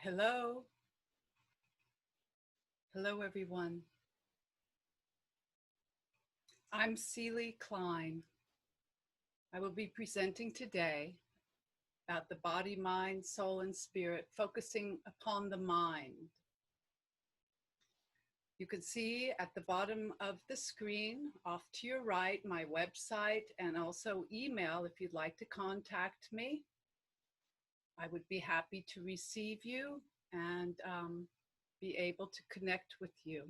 Hello. Hello, everyone. I'm Cili Cline. I will be presenting today about the body, mind, soul, and spirit, focusing upon the mind. You can see at the bottom of the screen, off to your right, my website and also email if you'd like to contact me. I would be happy to receive you and be able to connect with you.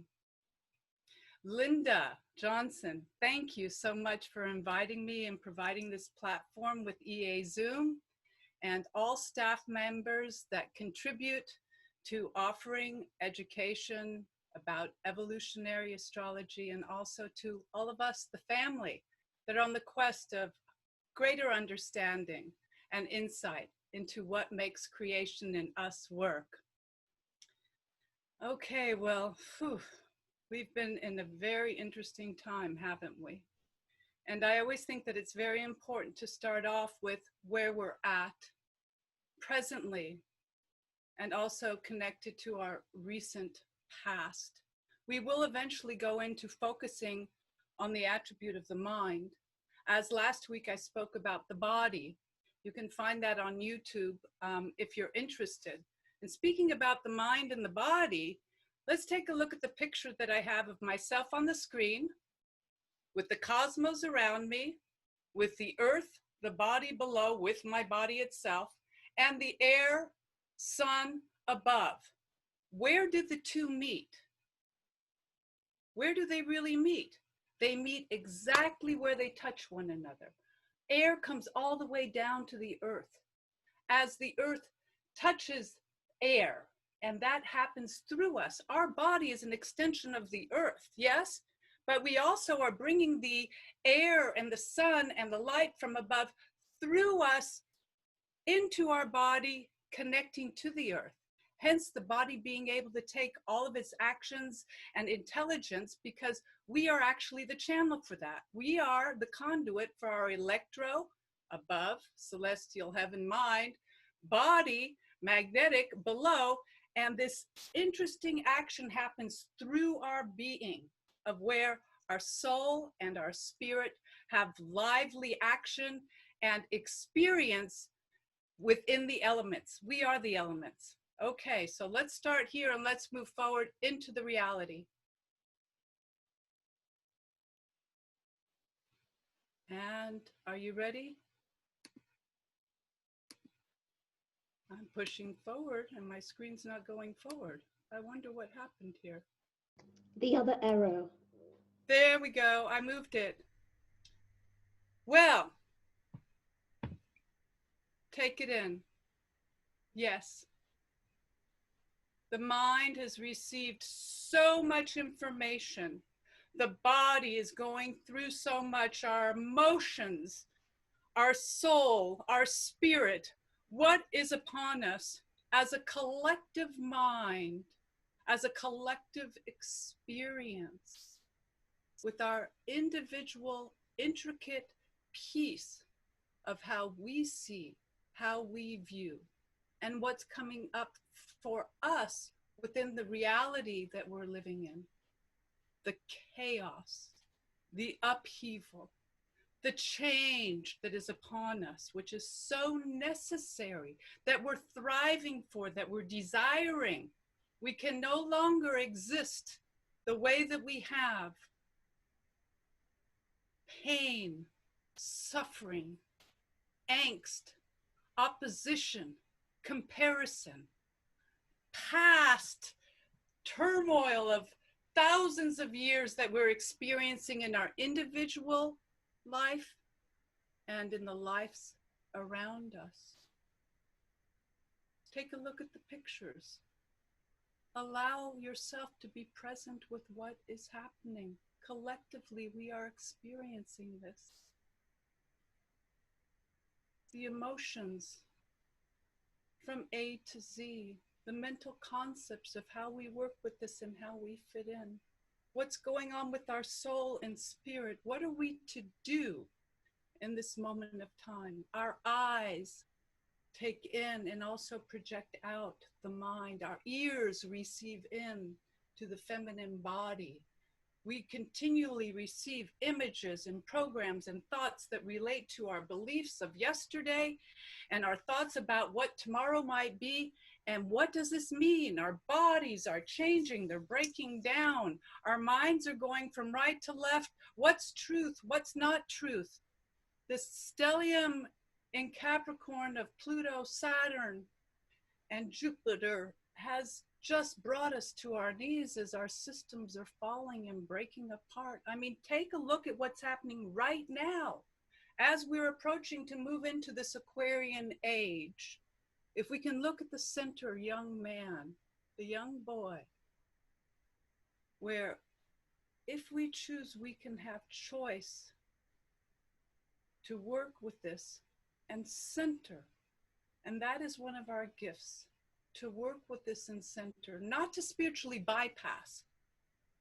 Linda Johnson, thank you so much for inviting me and providing this platform with EA Zoom, and all staff members that contribute to offering education about evolutionary astrology, and also to all of us, the family, that are on the quest of greater understanding and insight into what makes creation in us work. Okay, well, we've been in a very interesting time, haven't we? And I always think that it's very important to start off with where we're at presently, and also connected to our recent past. We will eventually go into focusing on the attribute of the mind. As last week I spoke about the body. You can find that on YouTube if you're interested. And speaking about the mind and the body, let's take a look at the picture that I have of myself on the screen, with the cosmos around me, with the earth, the body below, with my body itself, and the air, sun above. Where did the two meet? Where do they really meet? They meet exactly where they touch one another. Air comes all the way down to the earth. As the earth touches air, and that happens through us. Our body is an extension of the earth, yes? But we also are bringing the air and the sun and the light from above through us into our body, connecting to the earth. Hence the body being able to take all of its actions and intelligence, because we are actually the channel for that. We are the conduit for our electro, above, celestial heaven mind, body, magnetic, below, and this interesting action happens through our being, of where our soul and our spirit have lively action and experience within the elements. We are the elements. Okay, so let's start here and let's move forward into the reality. And are you ready? I'm pushing forward and my screen's not going forward. I wonder what happened here. The other arrow. There we go. I moved it. Well, take it in. Yes. The mind has received so much information. The body is going through so much. Our emotions, our soul, our spirit, what is upon us as a collective mind, as a collective experience, with our individual, intricate piece of how we see, how we view, and what's coming up for us within the reality that we're living in. The chaos, the upheaval, the change that is upon us, which is so necessary, that we're thriving for, that we're desiring. We can no longer exist the way that we have. Pain, suffering, angst, opposition, comparison, past turmoil of thousands of years that we're experiencing in our individual life and in the lives around us. Take a look at the pictures. Allow yourself to be present with what is happening. Collectively, we are experiencing this. The emotions from A to Z, the mental concepts of how we work with this and how we fit in. What's going on with our soul and spirit? What are we to do in this moment of time? Our eyes take in and also project out the mind. Our ears receive in to the feminine body. We continually receive images and programs and thoughts that relate to our beliefs of yesterday and our thoughts about what tomorrow might be. And what does this mean? Our bodies are changing, they're breaking down. Our minds are going from right to left. What's truth? What's not truth? This stellium in Capricorn of Pluto, Saturn, and Jupiter has just brought us to our knees as our systems are falling and breaking apart. I mean, take a look at what's happening right now as we're approaching to move into this Aquarian age. If we can look at the center young man, the young boy, where if we choose, we can have choice to work with this and center. And that is one of our gifts, to work with this and center, not to spiritually bypass,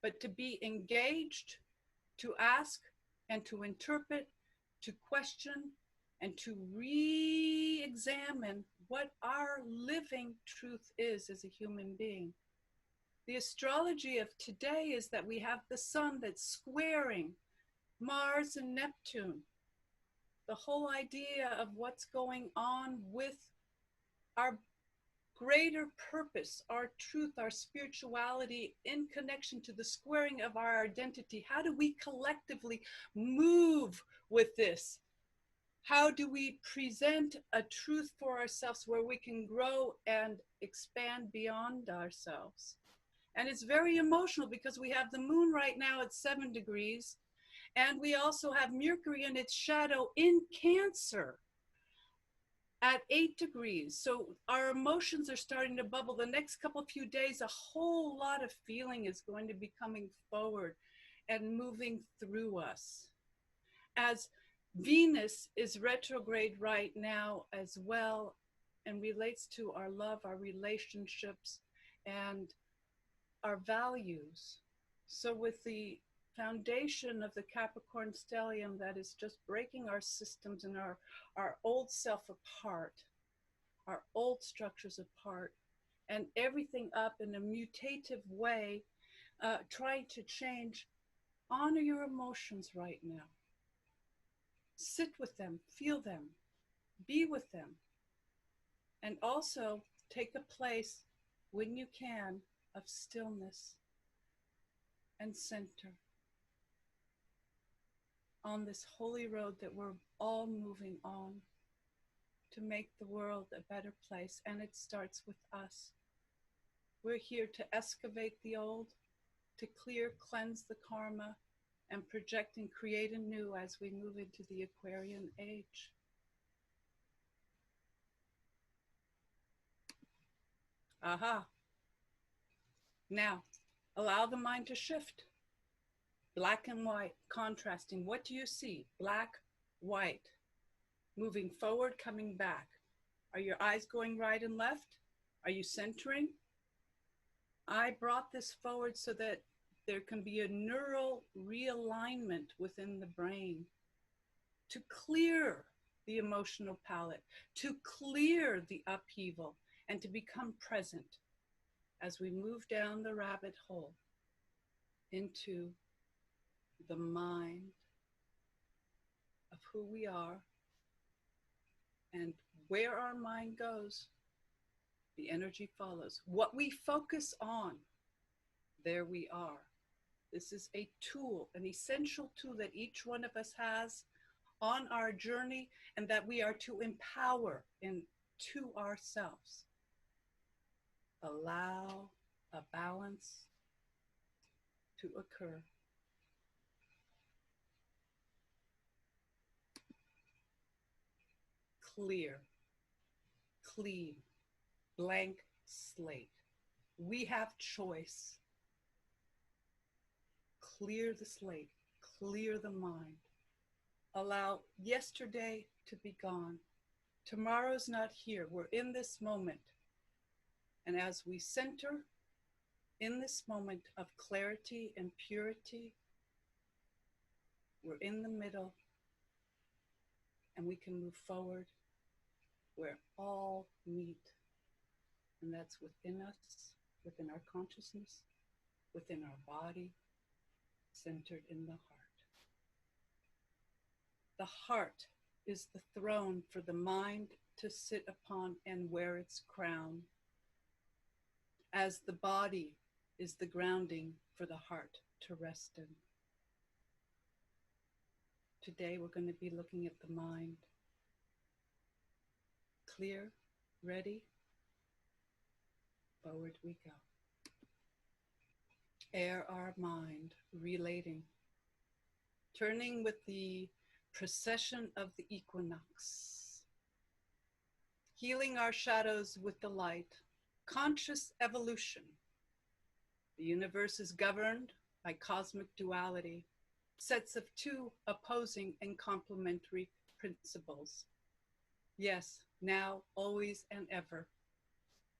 but to be engaged, to ask and to interpret, to question, and to re-examine what our living truth is as a human being. The astrology of today is that we have the sun that's squaring Mars and Neptune. The whole idea of what's going on with our greater purpose, our truth, our spirituality in connection to the squaring of our identity. How do we collectively move with this? How do we present a truth for ourselves where we can grow and expand beyond ourselves? And it's very emotional because we have the moon right now at 7 degrees, and we also have Mercury in its shadow in Cancer at 8 degrees. So our emotions are starting to bubble. The next few days, a whole lot of feeling is going to be coming forward and moving through us. As Venus is retrograde right now as well, and relates to our love, our relationships, and our values. So with the foundation of the Capricorn stellium that is just breaking our systems and our old self apart, our old structures apart, and everything up in a mutative way, trying to change, honor your emotions right now. Sit with them, feel them, be with them, and also take a place when you can of stillness and center on this holy road that we're all moving on to make the world a better place. And it starts with us. We're here to excavate the old, to clear, cleanse the karma, and project and create anew as we move into the Aquarian age. Aha. Now, allow the mind to shift. Black and white, contrasting. What do you see? Black, white. Moving forward, coming back. Are your eyes going right and left? Are you centering? I brought this forward so that there can be a neural realignment within the brain to clear the emotional palette, to clear the upheaval, and to become present as we move down the rabbit hole into the mind of who we are. And where our mind goes, the energy follows. What we focus on, there we are. This is a tool, an essential tool that each one of us has on our journey, and that we are to empower into ourselves. Allow a balance to occur. Clear, clean, blank slate. We have choice. Clear the slate, clear the mind. Allow yesterday to be gone. Tomorrow's not here. We're in this moment. And as we center in this moment of clarity and purity, we're in the middle, and we can move forward where all meet. And that's within us, within our consciousness, within our body, centered in the heart. The heart is the throne for the mind to sit upon and wear its crown, as the body is the grounding for the heart to rest in. Today we're going to be looking at the mind. Clear, ready, forward we go. Air our mind, relating, turning with the precession of the equinox, healing our shadows with the light, conscious evolution. The universe is governed by cosmic duality, sets of two opposing and complementary principles. Yes, now, always, and ever.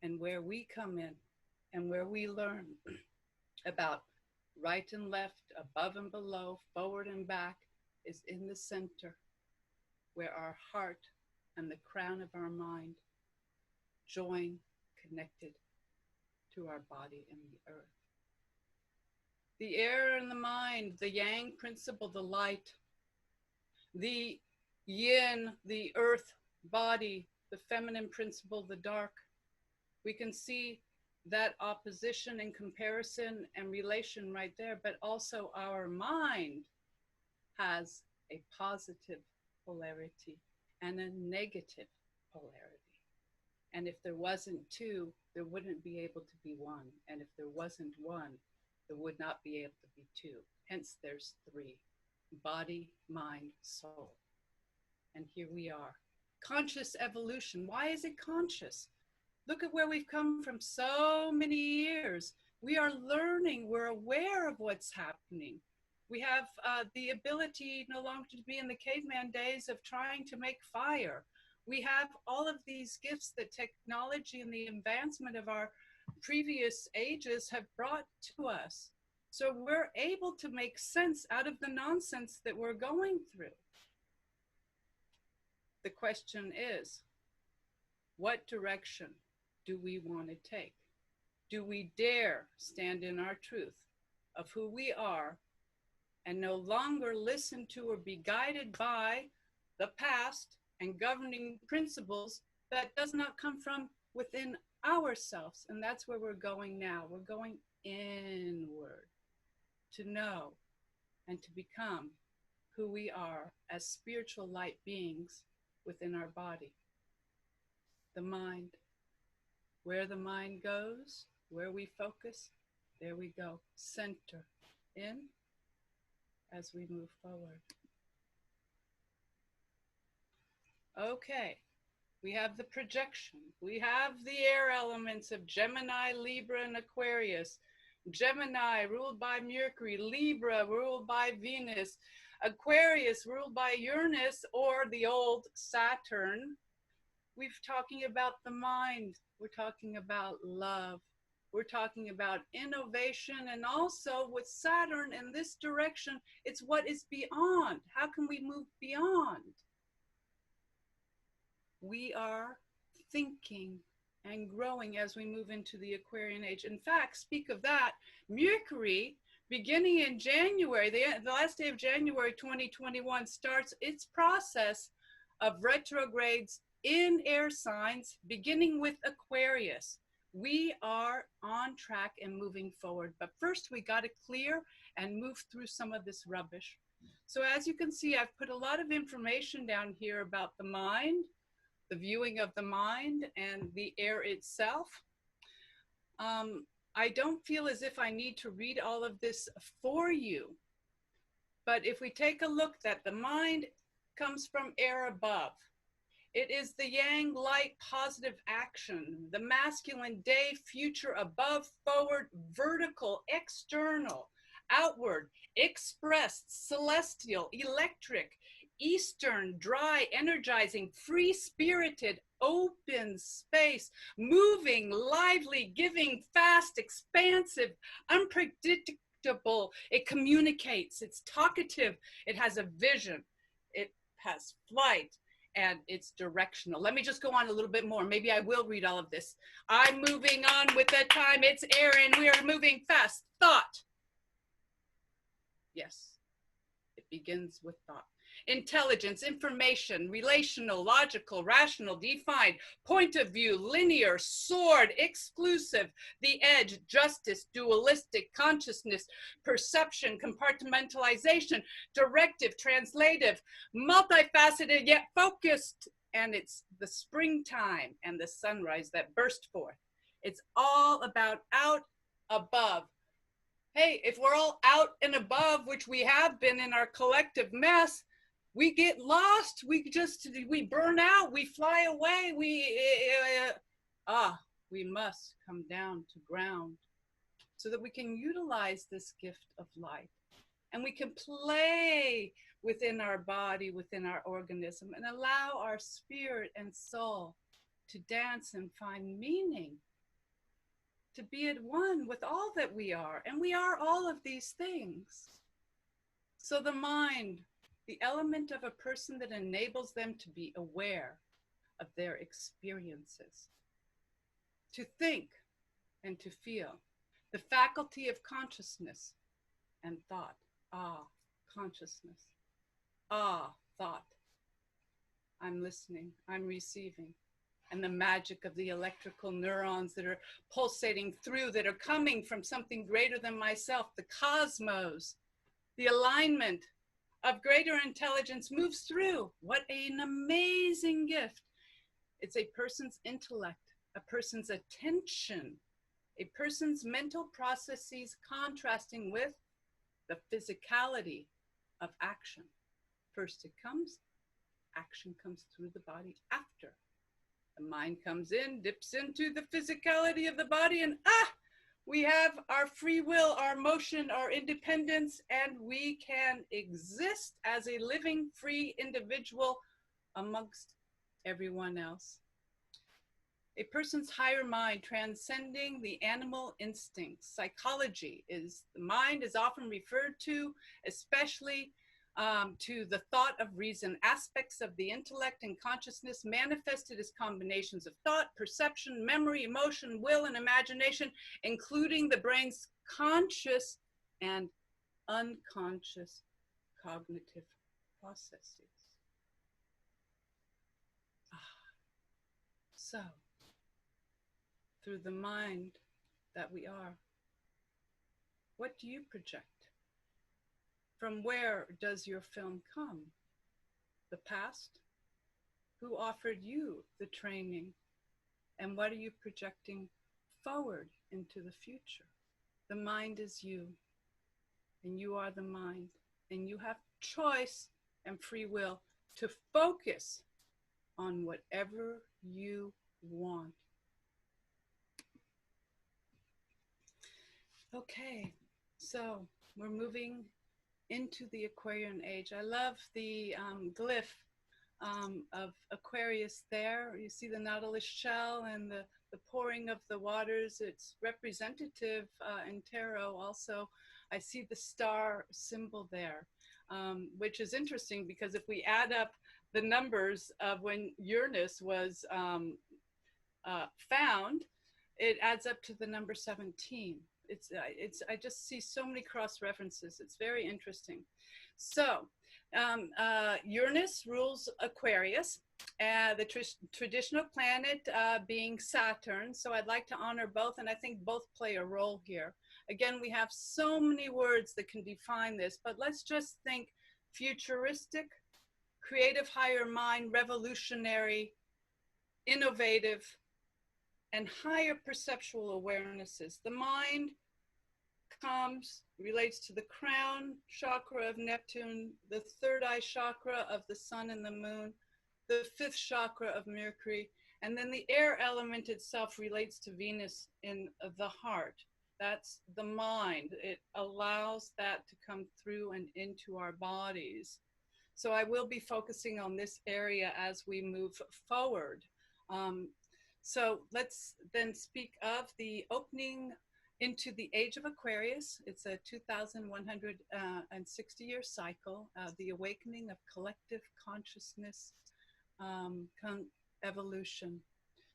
And where we come in and where we learn about right and left, above and below, forward and back, is in the center, where our heart and the crown of our mind join, connected to our body and the earth. The air and the mind, the yang principle, the light, the yin, the earth body, the feminine principle, the dark. We can see that opposition and comparison and relation right there, but also our mind has a positive polarity and a negative polarity. And if there wasn't two, there wouldn't be able to be one. And if there wasn't one, there would not be able to be two. Hence, there's three: body, mind, soul. And here we are. Conscious evolution. Why is it conscious? Look at where we've come from so many years. We are learning, we're aware of what's happening. We have the ability no longer to be in the caveman days of trying to make fire. We have all of these gifts that technology and the advancement of our previous ages have brought to us. So we're able to make sense out of the nonsense that we're going through. The question is, what direction do we want to take? Do we dare stand in our truth of who we are and no longer listen to or be guided by the past and governing principles that does not come from within ourselves? And that's where we're going now. We're going inward to know and to become who we are as spiritual light beings within our body. The mind. Where the mind goes, where we focus, there we go. Center in as we move forward. Okay, we have the projection. We have the air elements of Gemini, Libra, and Aquarius. Gemini ruled by Mercury, Libra ruled by Venus, Aquarius ruled by Uranus or the old Saturn. We're talking about the mind. We're talking about love. We're talking about innovation, and also with Saturn in this direction, it's what is beyond. How can we move beyond? We are thinking and growing as we move into the Aquarian Age. In fact, speak of that, Mercury, beginning in January, the last day of January 2021, starts its process of retrogrades in air signs, beginning with Aquarius. We are on track and moving forward. But first, we got to clear and move through some of this rubbish. So as you can see, I've put a lot of information down here about the mind, the viewing of the mind, and the air itself. I don't feel as if I need to read all of this for you. But if we take a look, that the mind comes from air above. It is the yang light positive action, the masculine day, future, above, forward, vertical, external, outward, expressed, celestial, electric, eastern, dry, energizing, free-spirited, open space, moving, lively, giving, fast, expansive, unpredictable. It communicates, it's talkative, it has a vision, it has flight. and it's directional. Let me just go on a little bit more. Maybe I will read all of this. I'm moving on with the time. It's Aaron. We are moving fast. Thought. Yes, it begins with thought. Intelligence, information, relational, logical, rational, defined, point of view, linear, sword, exclusive, the edge, justice, dualistic, consciousness, perception, compartmentalization, directive, translative, multifaceted yet focused. And it's the springtime and the sunrise that burst forth. It's all about out above. Hey, if we're all out and above, which we have been in our collective mess, we get lost, we burn out, we fly away, we must come down to ground so that we can utilize this gift of light. And we can play within our body, within our organism, and allow our spirit and soul to dance and find meaning, to be at one with all that we are. And we are all of these things. So the mind, the element of a person that enables them to be aware of their experiences, to think and to feel, the faculty of consciousness and thought. Consciousness. Thought. I'm listening, I'm receiving. And the magic of the electrical neurons that are pulsating through, that are coming from something greater than myself, the cosmos, the alignment of greater intelligence moves through. What an amazing gift. It's a person's intellect, a person's attention, a person's mental processes contrasting with the physicality of action. First it comes, action comes through the body after. The mind comes in, dips into the physicality of the body, and we have our free will, our motion, our independence, and we can exist as a living, free individual amongst everyone else. A person's higher mind transcending the animal instincts. Psychology is, the mind is often referred to, especially to the thought of reason, aspects of the intellect and consciousness manifested as combinations of thought, perception, memory, emotion, will, and imagination, including the brain's conscious and unconscious cognitive processes. So, through the mind that we are, what do you project? From where does your film come? The past? Who offered you the training? And what are you projecting forward into the future? The mind is you, and you are the mind, and you have choice and free will to focus on whatever you want. Okay, so we're moving into the Aquarian Age. I love the glyph of Aquarius there. You see the nautilus shell and the pouring of the waters. It's representative in tarot also. I see the star symbol there, which is interesting because if we add up the numbers of when Uranus was found, it adds up to the number 17. I just see so many cross references. It's very interesting. So Uranus rules Aquarius, the traditional planet being Saturn. So I'd like to honor both, and I think both play a role here. Again, we have so many words that can define this, but let's just think futuristic, creative higher mind, revolutionary, innovative, and higher perceptual awarenesses. The mind relates to the crown chakra of Neptune, the third eye chakra of the sun and the moon, the fifth chakra of Mercury, and then the air element itself relates to Venus in the heart. That's the mind. It allows that to come through and into our bodies. So I will be focusing on this area as we move forward. So let's then speak of the opening into the age of Aquarius. It's a 2,160-year cycle, the awakening of collective consciousness evolution.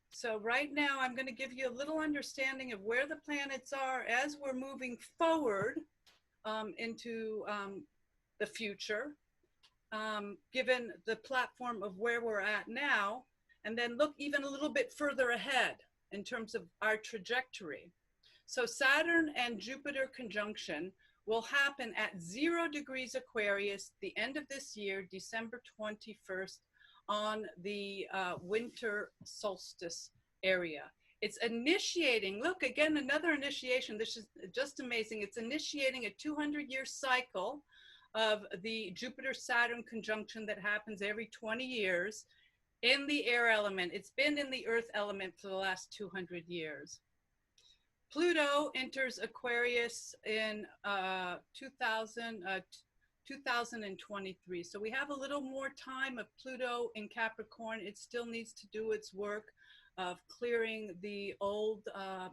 So right now I'm going to give you a little understanding of where the planets are as we're moving forward into the future, given the platform of where we're at now, and then look even a little bit further ahead in terms of our trajectory. So Saturn and Jupiter conjunction will happen at 0 degrees Aquarius, the end of this year, December 21st, on the winter solstice area. It's initiating, look, again, another initiation. This is just amazing. It's initiating a 200-year cycle of the Jupiter-Saturn conjunction that happens every 20 years in the air element. It's been in the earth element for the last 200 years. Pluto enters Aquarius in 2023. So we have a little more time of Pluto in Capricorn. It still needs to do its work of clearing the old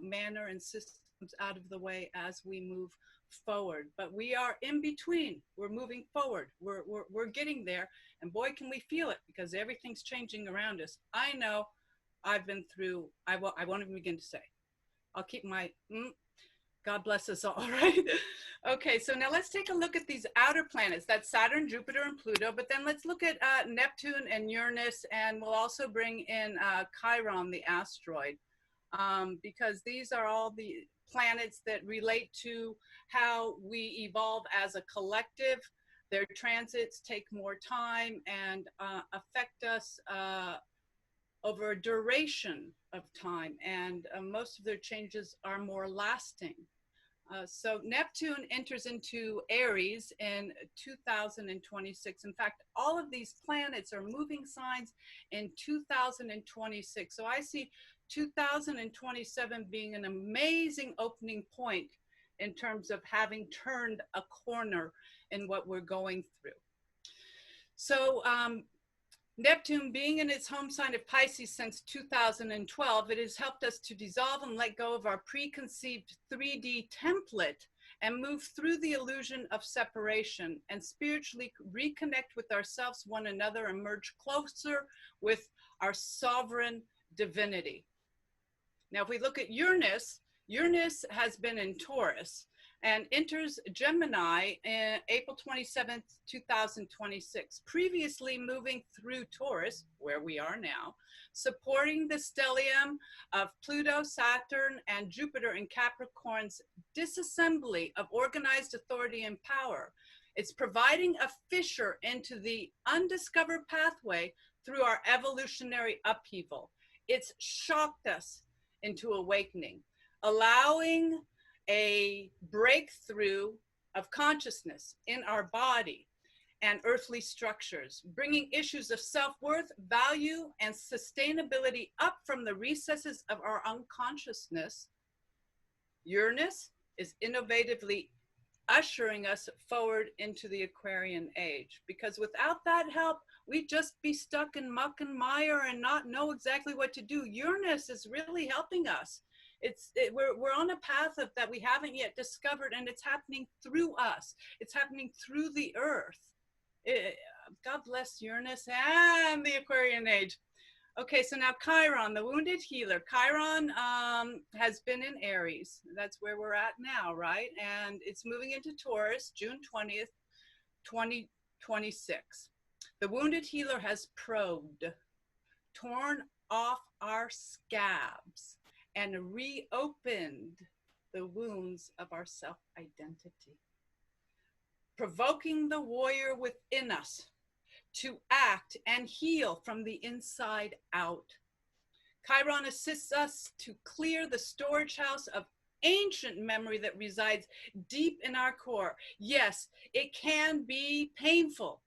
manner and systems out of the way as we move forward. But we are in between. We're moving forward. We're getting there. And boy, can we feel it, because everything's changing around us. I know I've been through, I won't even begin to say. I'll keep my, God bless us all, right? Okay, so now let's take a look at these outer planets. That's Saturn, Jupiter, and Pluto. But then let's look at Neptune and Uranus, and we'll also bring in Chiron, the asteroid, because these are all the planets that relate to how we evolve as a collective. Their transits take more time and affect us over a duration of time, and most of their changes are more lasting. So Neptune enters into Aries in 2026. In fact, all of these planets are moving signs in 2026. So I see 2027 being an amazing opening point in terms of having turned a corner in what we're going through. So Neptune being in its home sign of Pisces since 2012, it has helped us to dissolve and let go of our preconceived 3D template and move through the illusion of separation and spiritually reconnect with ourselves, one another, and merge closer with our sovereign divinity. Now, if we look at Uranus, Uranus has been in Taurus and enters Gemini in April 27th, 2026, previously moving through Taurus, where we are now, supporting the stellium of Pluto, Saturn, and Jupiter in Capricorn's disassembly of organized authority and power. It's providing a fissure into the undiscovered pathway through our evolutionary upheaval. It's shocked us into awakening, allowing a breakthrough of consciousness in our body and earthly structures, bringing issues of self-worth, value, and sustainability up from the recesses of our unconsciousness. Uranus is innovatively ushering us forward into the Aquarian Age, because without that help, we'd just be stuck in muck and mire and not know exactly what to do. Uranus is really helping us. We're on a path of that we haven't yet discovered, and it's happening through us. It's happening through the earth. God bless Uranus and the Aquarian Age. Okay, so now Chiron, the wounded healer. Chiron has been in Aries. That's where we're at now, right? And it's moving into Taurus, June 20th, 2026. The wounded healer has probed, torn off our scabs, and reopened the wounds of our self-identity, provoking the warrior within us to act and heal from the inside out. Chiron assists us to clear the storage house of ancient memory that resides deep in our core. Yes, it can be painful,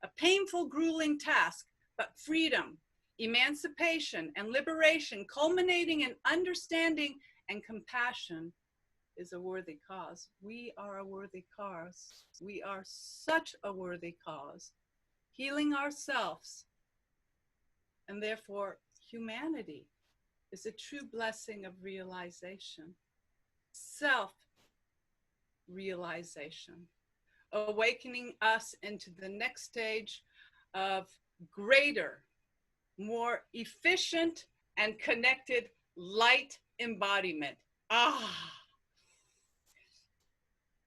a painful, grueling task, but freedom, emancipation, and liberation, culminating in understanding and compassion, is a worthy cause. We are a worthy cause. We are such a worthy cause. Healing ourselves, and therefore humanity, is a true blessing of realization, self-realization, awakening us into the next stage of greater more efficient and connected light embodiment. Ah,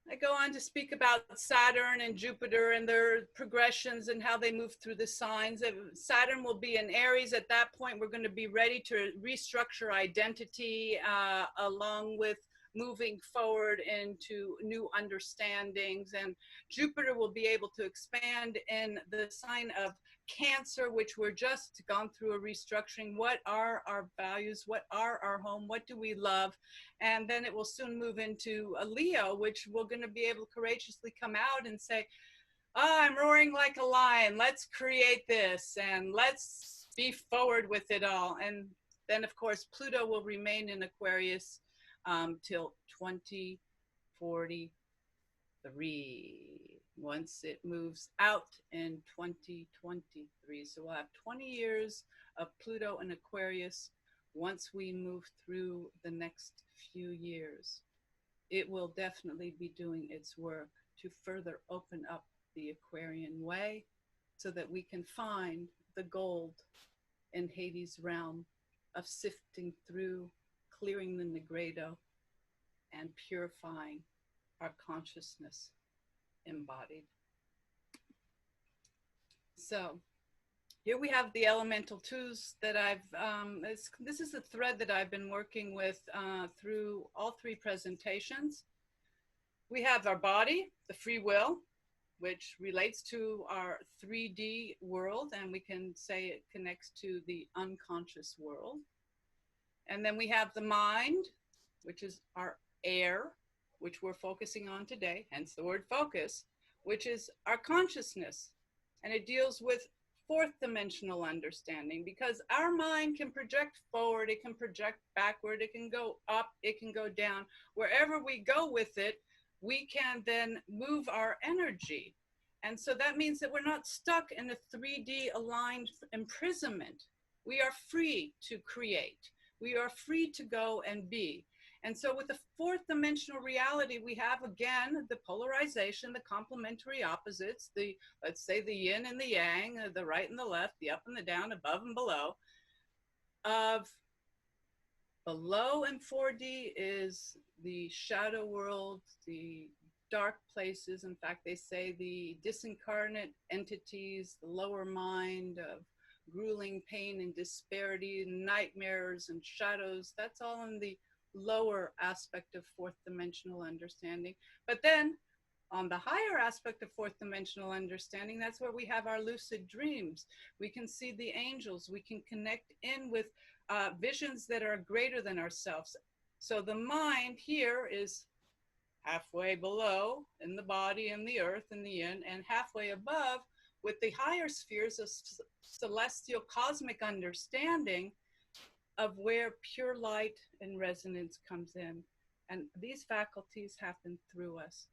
I go on to speak about Saturn and Jupiter and their progressions and how they move through the signs. Saturn will be in Aries. At that point, we're going to be ready to restructure identity along with moving forward into new understandings. And Jupiter will be able to expand in the sign of Cancer, which we're just gone through a restructuring. What are our values? What are our home? What do we love? And then it will soon move into a Leo, which we're going to be able to courageously come out and say, oh, I'm roaring like a lion. Let's create this and let's be forward with it all. And then, of course, Pluto will remain in Aquarius till 2043. Once it moves out in 2023. So we'll have 20 years of Pluto in Aquarius. Once we move through the next few years, it will definitely be doing its work to further open up the Aquarian way so that we can find the gold in Hades' realm of sifting through, clearing the Negredo, and purifying our consciousness embodied. So here we have the elemental twos that this is the thread that I've been working with through all three presentations. We have our body, the free will, which relates to our 3D world, and we can say it connects to the unconscious world. And then we have the mind, which is our air, which we're focusing on today, hence the word focus, which is our consciousness. And it deals with fourth dimensional understanding, because our mind can project forward, it can project backward, it can go up, it can go down. Wherever we go with it, we can then move our energy. And so that means that we're not stuck in a 3D aligned imprisonment. We are free to create. We are free to go and be. And so with the fourth dimensional reality, we have, again, the polarization, the complementary opposites, let's say the yin and the yang, the right and the left, the up and the down, above and below. Below in 4D is the shadow world, the dark places. In fact, they say the disincarnate entities, the lower mind of grueling pain and disparity, nightmares and shadows. That's all in the lower aspect of fourth dimensional understanding. But then on the higher aspect of fourth dimensional understanding, that's where we have our lucid dreams. We can see the angels. We can connect in with visions that are greater than ourselves. So the mind here is halfway below in the body and the earth and the yin, and halfway above with the higher spheres of celestial cosmic understanding of where pure light and resonance comes in. And these faculties happen through us.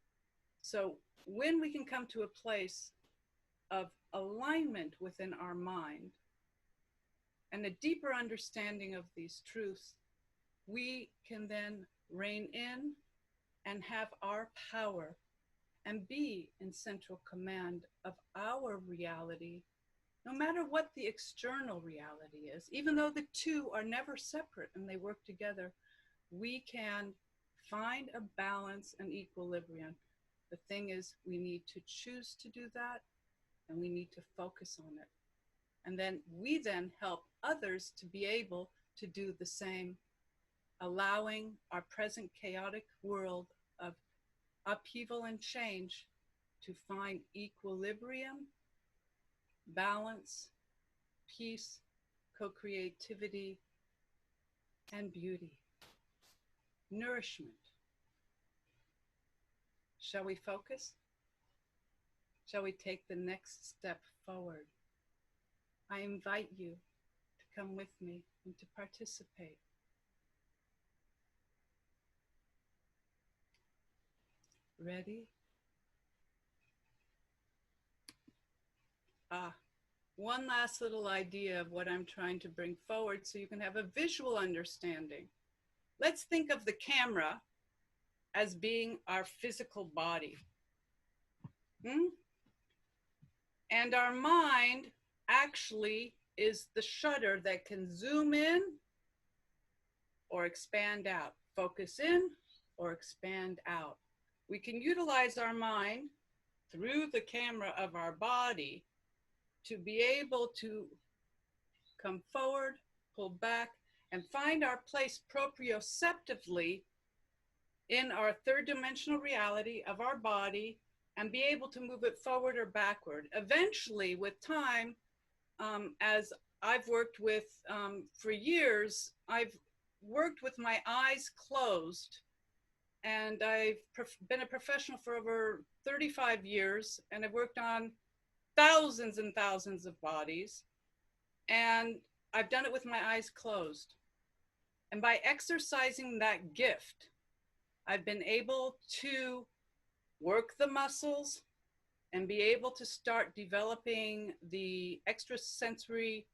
So when we can come to a place of alignment within our mind and a deeper understanding of these truths, we can then rein in and have our power and be in central command of our reality, no matter what the external reality is. Even though the two are never separate and they work together, we can find a balance and equilibrium. The thing is, we need to choose to do that, and we need to focus on it. And then we then help others to be able to do the same, allowing our present chaotic world of upheaval and change to find equilibrium, balance, peace, co-creativity, and beauty, nourishment. Shall we focus? Shall we take the next step forward? I invite you to come with me and to participate. Ready? One last little idea of what I'm trying to bring forward so you can have a visual understanding. Let's think of the camera as being our physical body. And our mind actually is the shutter that can zoom in or expand out, focus in or expand out. We can utilize our mind through the camera of our body to be able to come forward, pull back, and find our place proprioceptively in our third dimensional reality of our body and be able to move it forward or backward. Eventually, with time, as I've worked with for years, I've worked with my eyes closed, and I've been a professional for over 35 years, and I've worked on thousands and thousands of bodies, and I've done it with my eyes closed. And by exercising that gift, I've been able to work the muscles and be able to start developing the extrasensory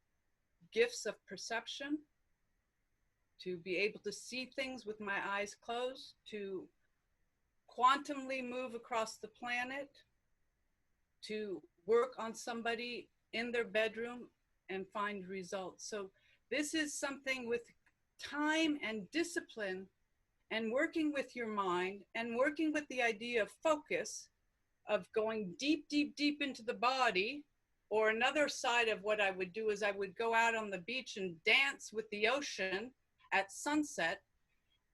gifts of perception, to be able to see things with my eyes closed, to quantumly move across the planet, to work on somebody in their bedroom and find results. So this is something with time and discipline and working with your mind and working with the idea of focus, of going deep, deep, deep into the body. Or another side of what I would do is I would go out on the beach and dance with the ocean at sunset,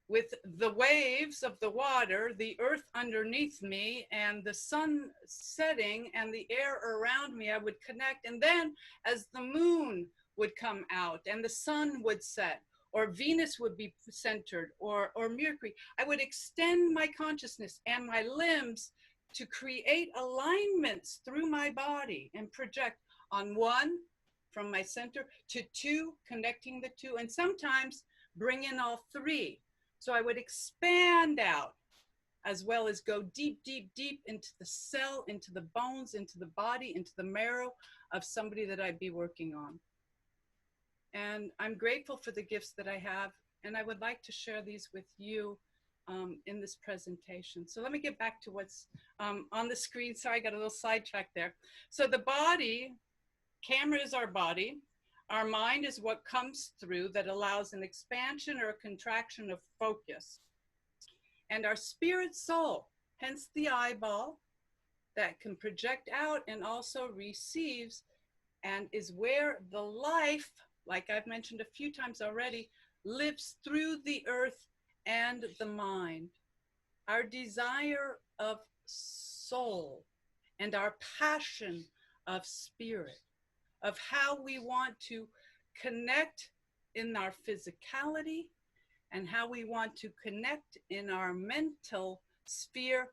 with the waves of the water, the earth underneath me, and the sun setting and the air around me. I would connect. And then as the moon would come out and the sun would set, or Venus would be centered, or Mercury, I would extend my consciousness and my limbs to create alignments through my body and project on one, from my center, to two, connecting the two, and sometimes bring in all three. So I would expand out as well as go deep, deep, deep into the cell, into the bones, into the body, into the marrow of somebody that I'd be working on. And I'm grateful for the gifts that I have, and I would like to share these with you in this presentation. So let me get back to what's on the screen. Sorry, I got a little sidetracked there. So the body, camera is our body. Our mind is what comes through that allows an expansion or a contraction of focus. And our spirit soul, hence the eyeball, that can project out and also receives, and is where the life, like I've mentioned a few times already, lives through the earth and the mind. Our desire of soul and our passion of spirit, of how we want to connect in our physicality and how we want to connect in our mental sphere,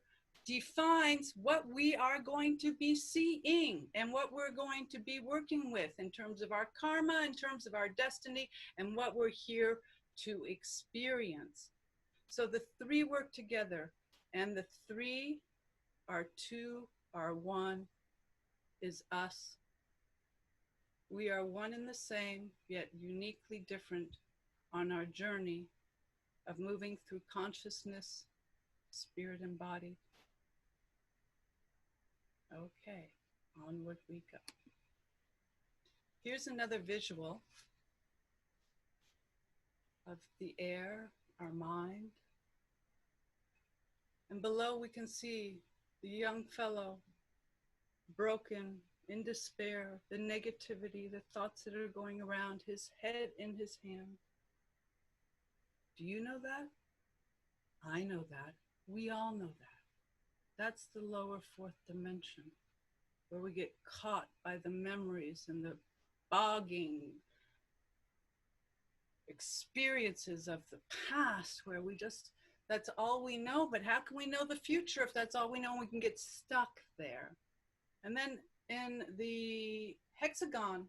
defines what we are going to be seeing and what we're going to be working with in terms of our karma, in terms of our destiny, and what we're here to experience. So the three work together, and the three are two, are one, is us. We are one and the same, yet uniquely different on our journey of moving through consciousness, spirit, and body. Okay, onward we go. Here's another visual of the air, our mind. And below we can see the young fellow, broken, in despair, the negativity, the thoughts that are going around, his head in his hand. Do you know that? I know that. We all know that. That's the lower fourth dimension, where we get caught by the memories and the bogging experiences of the past, where we just, that's all we know. But how can we know the future if that's all we know? We can get stuck there. And then in the hexagon,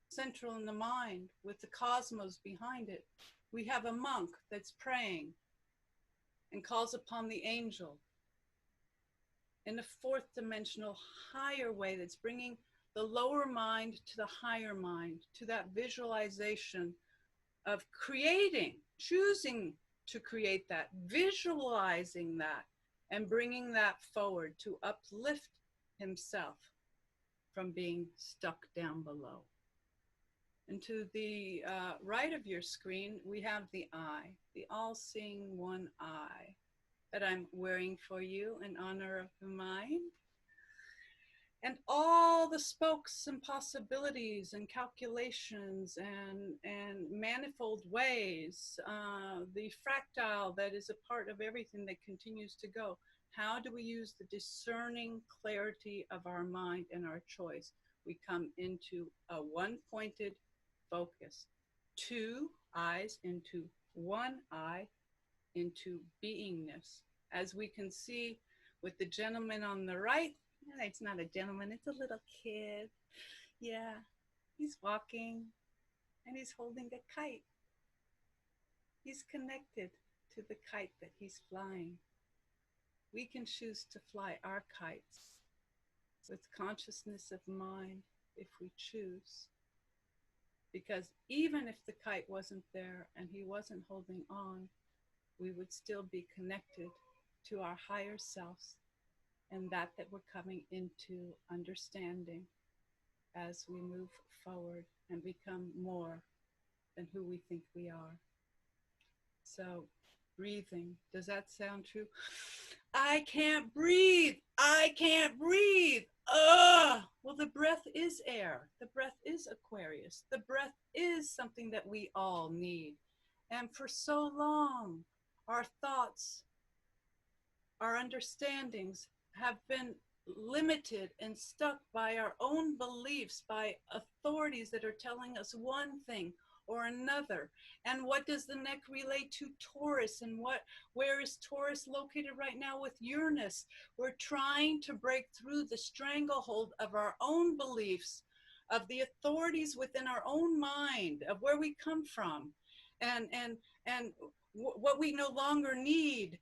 central in the mind, with the cosmos behind it, we have a monk that's praying and calls upon the angel in a fourth dimensional higher way that's bringing the lower mind to the higher mind, to that visualization of creating, choosing to create that, visualizing that, and bringing that forward to uplift himself from being stuck down below. And to the right of your screen, we have the eye, the all-seeing one eye that I'm wearing for you in honor of the mind. And all the spokes and possibilities and calculations and manifold ways, the fractile that is a part of everything that continues to go. How do we use the discerning clarity of our mind and our choice? We come into a one-pointed focus, two eyes into one eye, into beingness. As we can see with the gentleman on the right, it's not a gentleman, it's a little kid. Yeah, he's walking and he's holding a kite. He's connected to the kite that he's flying. We can choose to fly our kites with consciousness of mind if we choose. Because even if the kite wasn't there and he wasn't holding on, we would still be connected to our higher selves and that we're coming into understanding as we move forward and become more than who we think we are. So breathing, does that sound true? I can't breathe. I can't breathe. Ugh. Well, the breath is air. The breath is Aquarius. The breath is something that we all need. And for so long, our thoughts, our understandings have been limited and stuck by our own beliefs, by authorities that are telling us one thing or another. And what does the neck relate to? Taurus. And where is Taurus located right now with Uranus? We're trying to break through the stranglehold of our own beliefs, of the authorities within our own mind, of where we come from, and what we no longer need.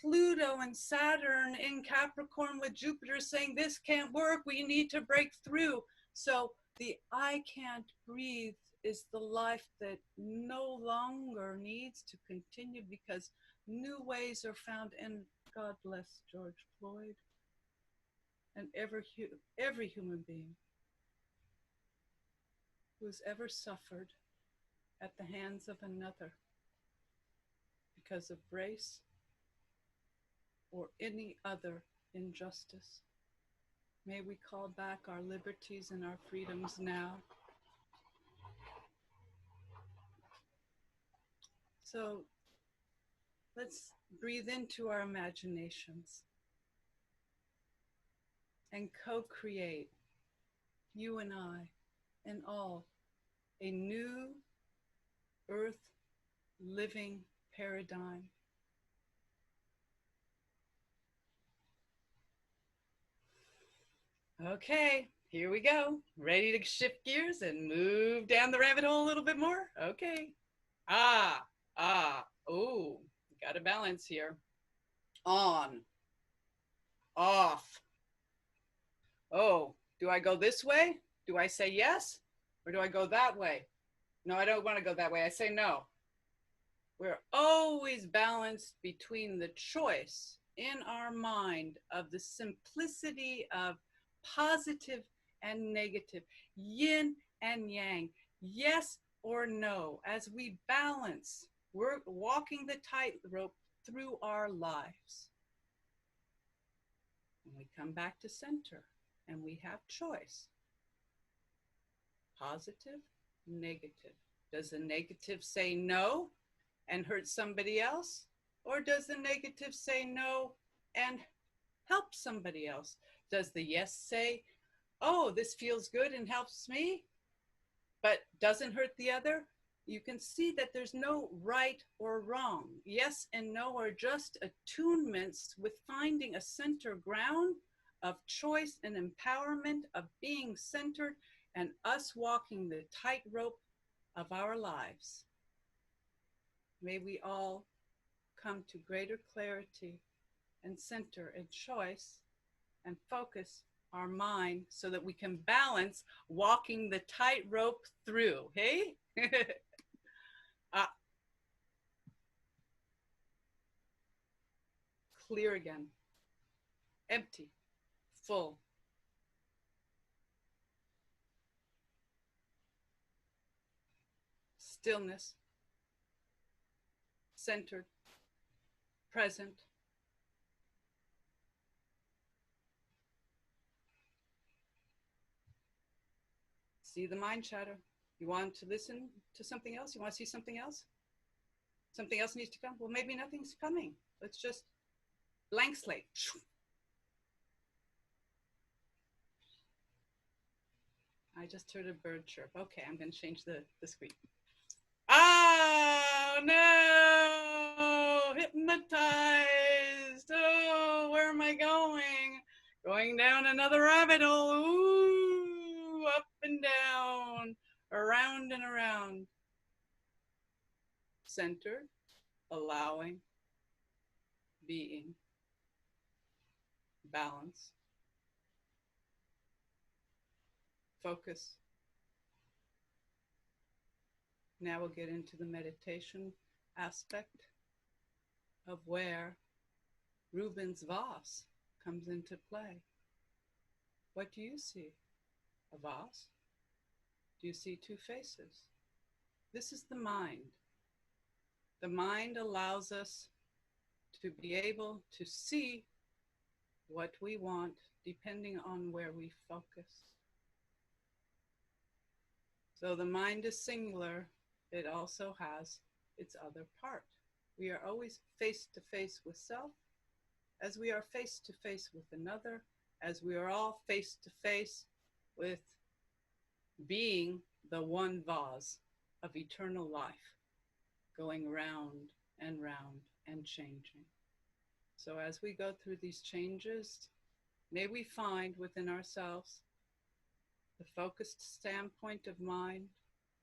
Pluto and Saturn in Capricorn with Jupiter saying this can't work, we need to break through. So the I can't breathe is the life that no longer needs to continue because new ways are found. And God bless George Floyd and every human being who's ever suffered at the hands of another because of race or any other injustice. May we call back our liberties and our freedoms now. So let's breathe into our imaginations and co-create, you and I and all, a new earth living paradigm. Okay, here we go. Ready to shift gears and move down the rabbit hole a little bit more? Okay. Oh, got a balance here. On, off. Oh, do I go this way? Do I say yes? Or do I go that way? No, I don't want to go that way. I say no. We're always balanced between the choice in our mind of the simplicity of positive and negative, yin and yang, yes or no. As we balance, we're walking the tightrope through our lives. And we come back to center and we have choice. Positive, negative. Does the negative say no and hurt somebody else? Or does the negative say no and help somebody else? Does the yes say, oh, this feels good and helps me, but doesn't hurt the other? You can see that there's no right or wrong. Yes and no are just attunements with finding a center ground of choice and empowerment, of being centered, and us walking the tightrope of our lives. May we all come to greater clarity and center and choice and focus our mind so that we can balance walking the tightrope through, hey? Clear again, empty, full. stillness, centered, present. See the mind chatter. You want to listen to something else? You want to see something else? Something else needs to come? Well, maybe nothing's coming. Let's just blank slate. I just heard a bird chirp. Okay, I'm going to change the screen. Oh, no! Hypnotized! Oh, where am I going? Going down another rabbit hole. Ooh, up and down, around and around. Centered, allowing, being, balance, focus. Now we'll get into the meditation aspect of where Rubens' vase comes into play. What do you see? A vase? Do you see two faces? This is the mind. The mind allows us to be able to see what we want depending on where we focus. So the mind is singular. It also has its other part. We are always face to face with self, as we are face to face with another, as we are all face to face with being the one vase of eternal life, going round and round and changing. So as we go through these changes, may we find within ourselves the focused standpoint of mind,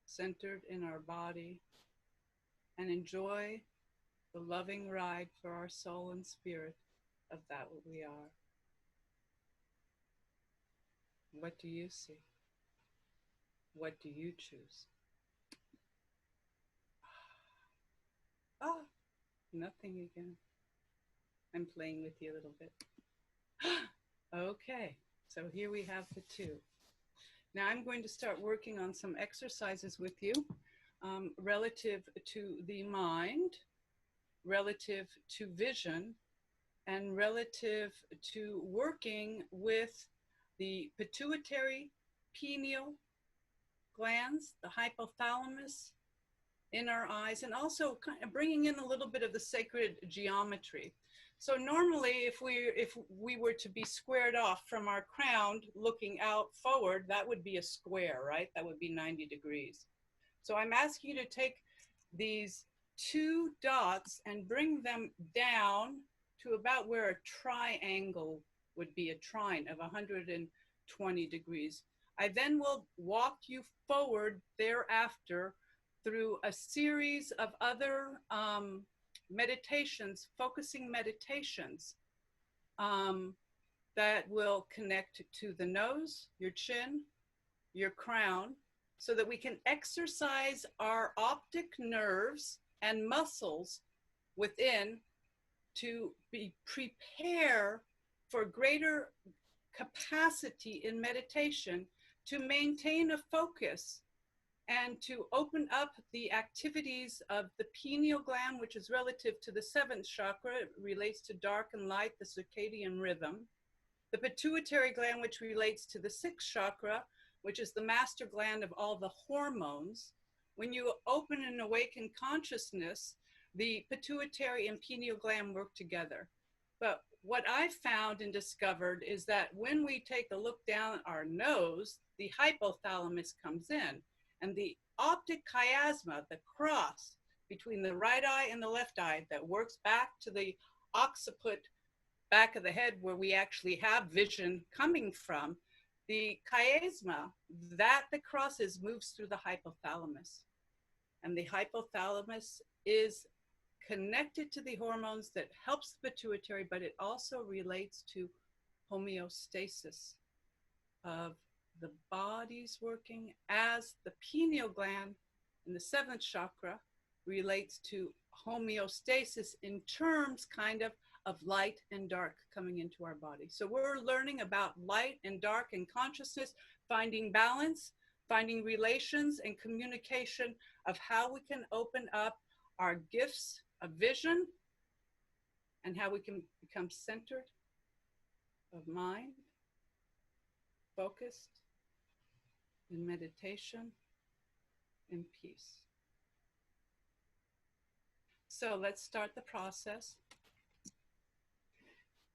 centered in our body, and enjoy the loving ride for our soul and spirit of that what we are. What do you see? What do you choose? Ah, nothing again. I'm playing with you a little bit. Okay, so here we have the two. Now I'm going to start working on some exercises with you relative to the mind, relative to vision, and relative to working with the pituitary, pineal glands, the hypothalamus in our eyes, and also kind of bringing in a little bit of the sacred geometry. So normally if we were to be squared off from our crown looking out forward, that would be a square, right? That would be 90 degrees. So I'm asking you to take these two dots and bring them down to about where a triangle would be, a trine of 120 degrees. I then will walk you forward thereafter through a series of other meditations, focusing meditations that will connect to the nose, your chin, your crown, so that we can exercise our optic nerves and muscles within to prepare for greater capacity in meditation to maintain a focus and to open up the activities of the pineal gland, which is relative to the seventh chakra. It relates to dark and light, the circadian rhythm. The pituitary gland, which relates to the sixth chakra, which is the master gland of all the hormones. When you open and awaken consciousness, the pituitary and pineal gland work together. But what I found and discovered is that when we take a look down our nose, the hypothalamus comes in. And the optic chiasma, the cross between the right eye and the left eye that works back to the occiput back of the head where we actually have vision coming from, the chiasma, that the crosses moves through the hypothalamus. And the hypothalamus is connected to the hormones that helps the pituitary, but it also relates to homeostasis of the body's working, as the pineal gland in the seventh chakra relates to homeostasis in terms kind of light and dark coming into our body. So we're learning about light and dark and consciousness, finding balance, finding relations and communication of how we can open up our gifts of vision and how we can become centered of mind, focused in meditation and peace. So let's start the process.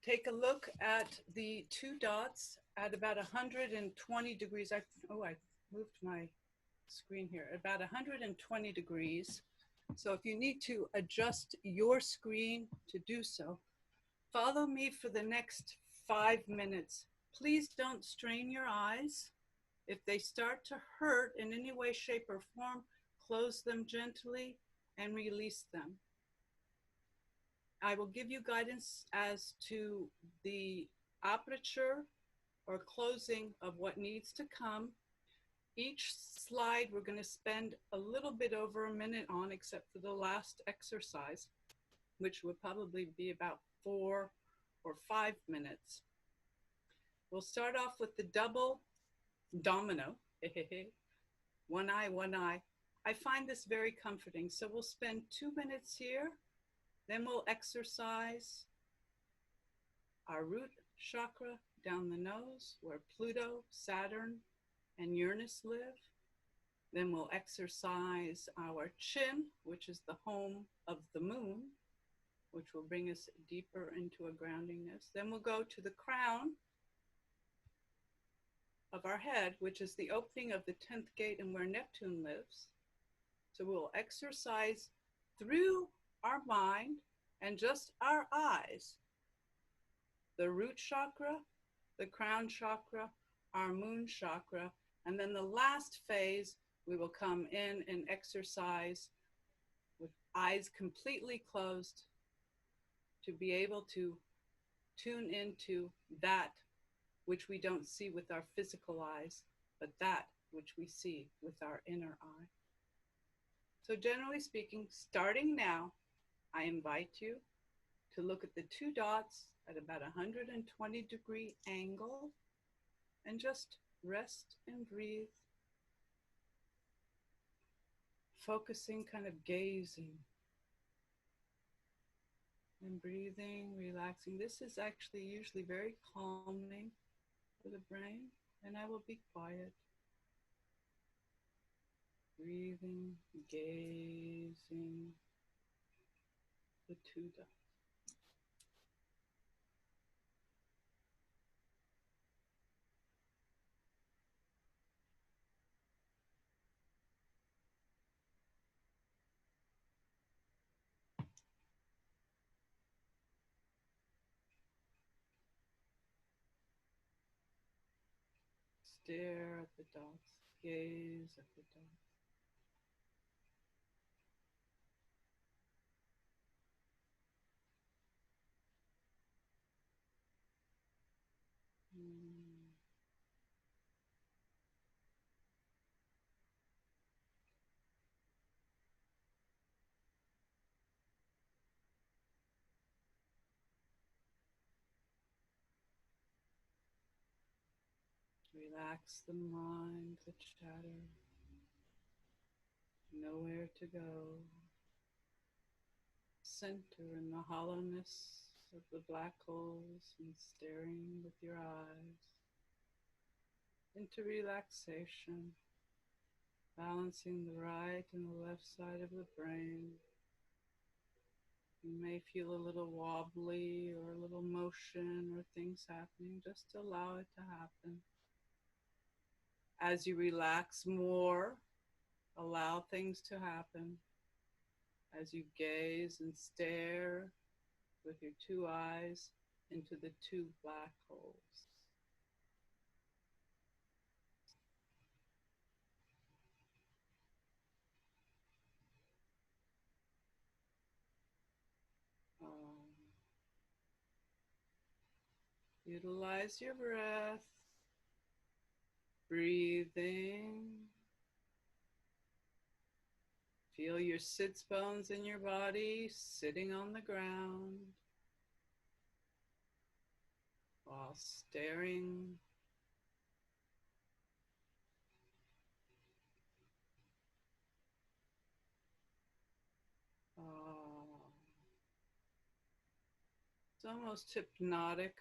Take a look at the two dots at about 120 degrees. I moved my screen here. About 120 degrees. So if you need to adjust your screen to do so, follow me for the next 5 minutes. Please don't strain your eyes. If they start to hurt in any way, shape, or form, close them gently and release them. I will give you guidance as to the aperture or closing of what needs to come. Each slide we're going to spend a little bit over a minute on, except for the last exercise, which would probably be about 4 or 5 minutes. We'll start off with the double domino. One eye, one eye. I find this very comforting. So we'll spend 2 minutes here. Then we'll exercise our root chakra down the nose, where Pluto, Saturn, and Uranus live. Then we'll exercise our chin, which is the home of the moon, which will bring us deeper into a groundingness. Then we'll go to the crown of our head, which is the opening of the 10th gate and where Neptune lives. So we'll exercise through our mind and just our eyes, the root chakra, the crown chakra, our moon chakra, and then the last phase, we will come in and exercise with eyes completely closed to be able to tune into that which we don't see with our physical eyes, but that which we see with our inner eye. So generally speaking, starting now, I invite you to look at the two dots at about 120-degree angle and just rest and breathe, focusing, kind of gazing and breathing, relaxing. This is actually usually very calming for the brain, and I will be quiet. Breathing, gazing, the two dots. Stare at the dots, gaze at the dots. Relax the mind, the chatter, nowhere to go. Center in the hollowness of the black holes and staring with your eyes into relaxation, balancing the right and the left side of the brain. You may feel a little wobbly or a little motion or things happening. Just allow it to happen. As you relax more, allow things to happen. As you gaze and stare with your two eyes into the two black holes. Utilize your breath, breathing. Feel your sits bones in your body sitting on the ground while staring It's almost hypnotic.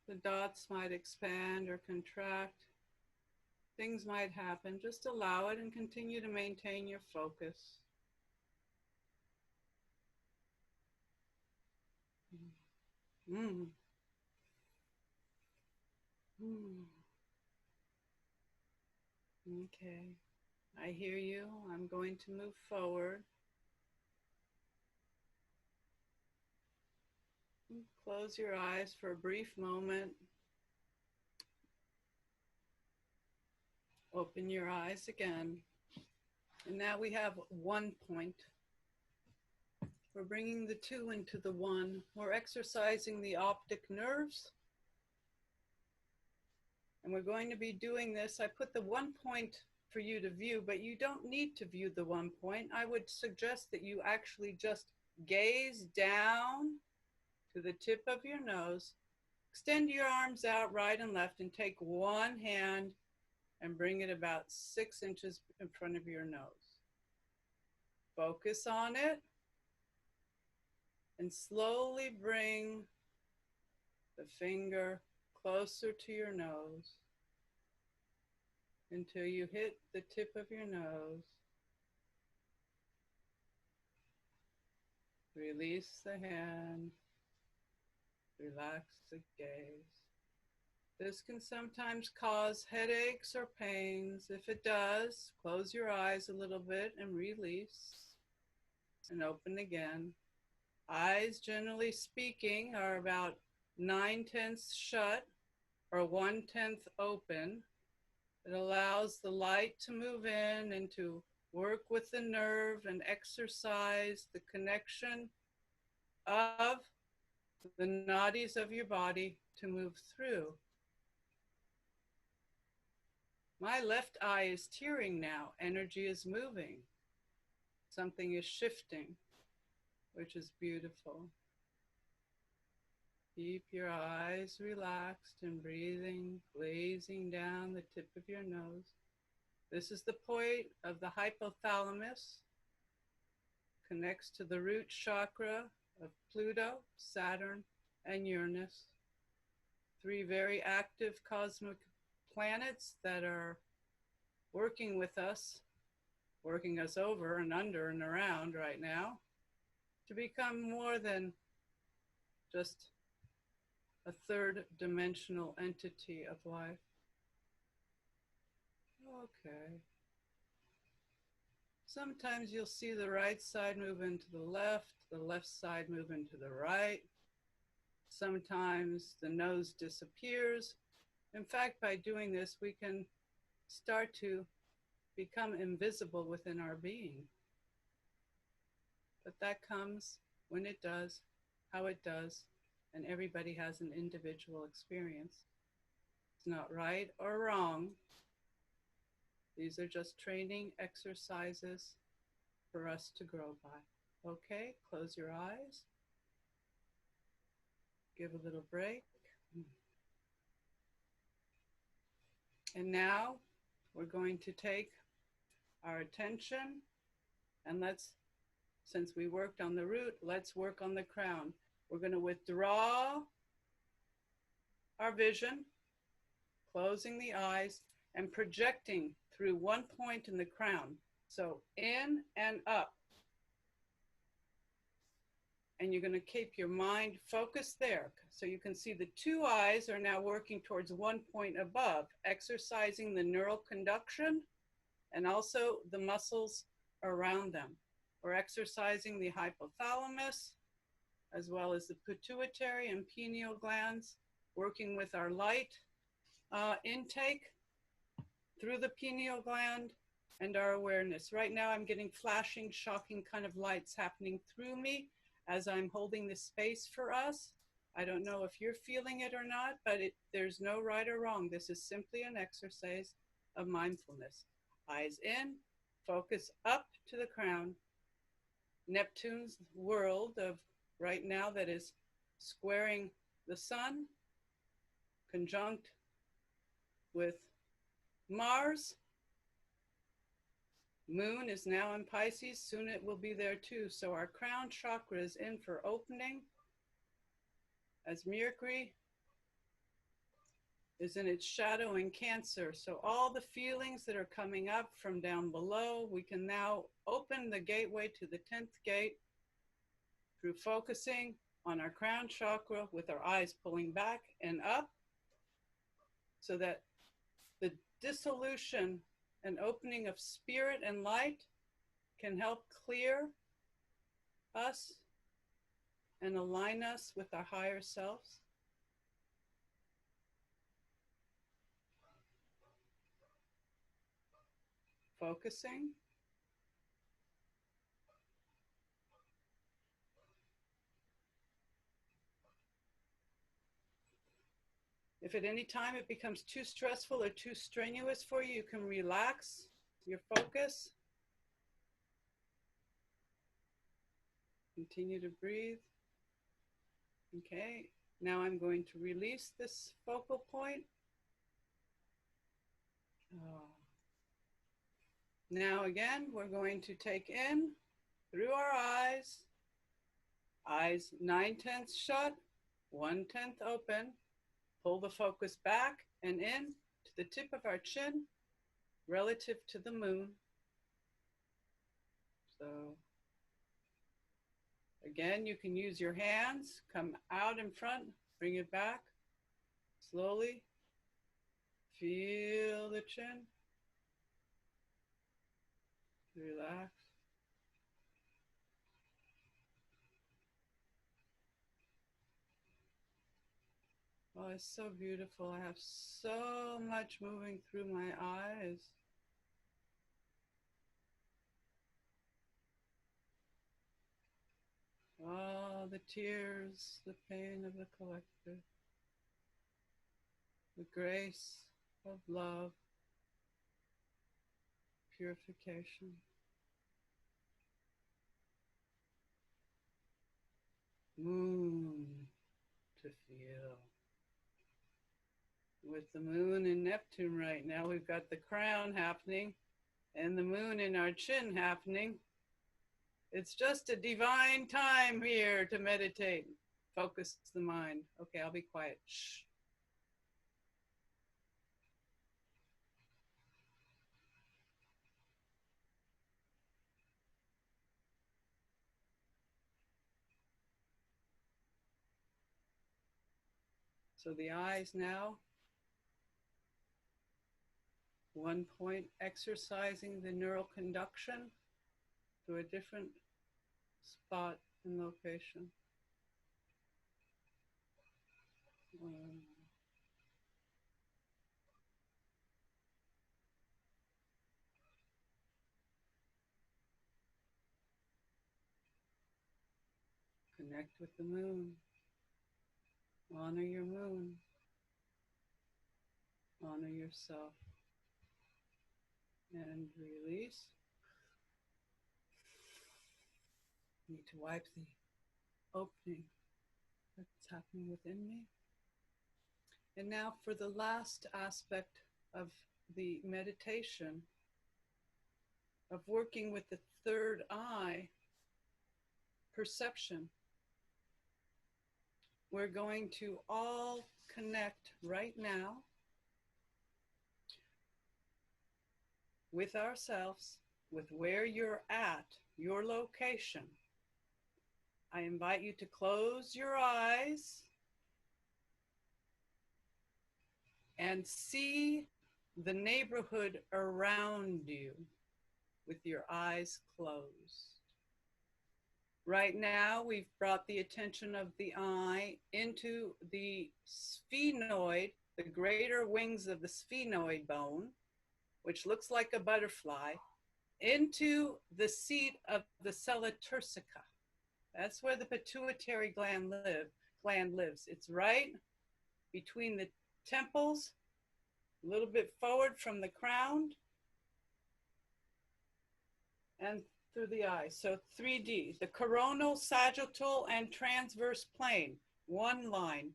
The dots might expand or contract. Things might happen. Just allow it and continue to maintain your focus. Mm. Mm. Okay, I hear you. I'm going to move forward. Close your eyes for a brief moment. Open your eyes again. And now we have 1 point. We're bringing the 2 into the 1. We're exercising the optic nerves. And we're going to be doing this. I put the 1 point for you to view, but you don't need to view the 1 point. I would suggest that you actually just gaze down to the tip of your nose. Extend your arms out right and left and take one hand and bring it about 6 inches in front of your nose. Focus on it and slowly bring the finger closer to your nose until you hit the tip of your nose. Release the hand. Relax the gaze. This can sometimes cause headaches or pains. If it does, close your eyes a little bit and release and open again. Eyes, generally speaking, are about 9/10 shut or 1/10 open. It allows the light to move in and to work with the nerve and exercise the connection of the nadis of your body to move through. My left eye is tearing now. Energy is moving. Something is shifting, which is beautiful. Keep your eyes relaxed and breathing, glazing down the tip of your nose. This is the point of the hypothalamus. Connects to the root chakra of Pluto, Saturn, and Uranus. 3 very active cosmic planets that are working with us, working us over and under and around right now to become more than just a 3rd dimensional entity of life. Okay. Sometimes you'll see the right side move into the left side move into the right. Sometimes the nose disappears. In fact, by doing this, we can start to become invisible within our being. But that comes when it does, how it does, and everybody has an individual experience. It's not right or wrong. These are just training exercises for us to grow by. Okay, close your eyes. Give a little break. And now we're going to take our attention and since we worked on the root, let's work on the crown. We're going to withdraw our vision, closing the eyes and projecting through 1 point in the crown. So in and up. And you're going to keep your mind focused there. So you can see the 2 eyes are now working towards 1 point above, exercising the neural conduction and also the muscles around them. We're exercising the hypothalamus as well as the pituitary and pineal glands, working with our light intake through the pineal gland and our awareness. Right now I'm getting flashing, shocking kind of lights happening through me as I'm holding this space for us. I don't know if you're feeling it or not, but there's no right or wrong. This is simply an exercise of mindfulness. Eyes in, focus up to the crown. Neptune's world of right now that is squaring the sun, conjunct with Mars, Moon is now in Pisces. Soon it will be there too. So our crown chakra is in for opening, as Mercury is in its shadow in Cancer. So all the feelings that are coming up from down below, we can now open the gateway to the 10th gate through focusing on our crown chakra with our eyes pulling back and up, so that the dissolution and opening of spirit and light can help clear us and align us with our higher selves. Focusing. If at any time it becomes too stressful or too strenuous for you, you can relax your focus. Continue to breathe. Okay, now I'm going to release this focal point. Now again, we're going to take in through our eyes 9/10 shut, 1/10 open. Pull the focus back and in to the tip of our chin relative to the moon. So again, you can use your hands, come out in front, bring it back slowly. Feel the chin. Relax. Oh, it's so beautiful. I have so much moving through my eyes. Oh, the tears, the pain of the collective, the grace of love, purification. Moon to feel. With the moon in Neptune right now, we've got the crown happening and the moon in our chin happening. It's just a divine time here to meditate. Focus the mind. Okay, I'll be quiet. Shh. So the eyes now, 1 point, exercising the neural conduction to a different spot and location. Connect with the moon. Honor your moon. Honor yourself. And release. Need to wipe the opening that's happening within me. And now for the last aspect of the meditation, of working with the third eye, perception. We're going to all connect right now with ourselves, with where you're at, your location. I invite you to close your eyes and see the neighborhood around you with your eyes closed. Right now, we've brought the attention of the eye into the sphenoid, the greater wings of the sphenoid bone, which looks like a butterfly, into the seat of the sella turcica. That's where the pituitary gland lives. It's right between the temples, a little bit forward from the crown, and through the eye. So 3D, the coronal, sagittal, and transverse plane. One line,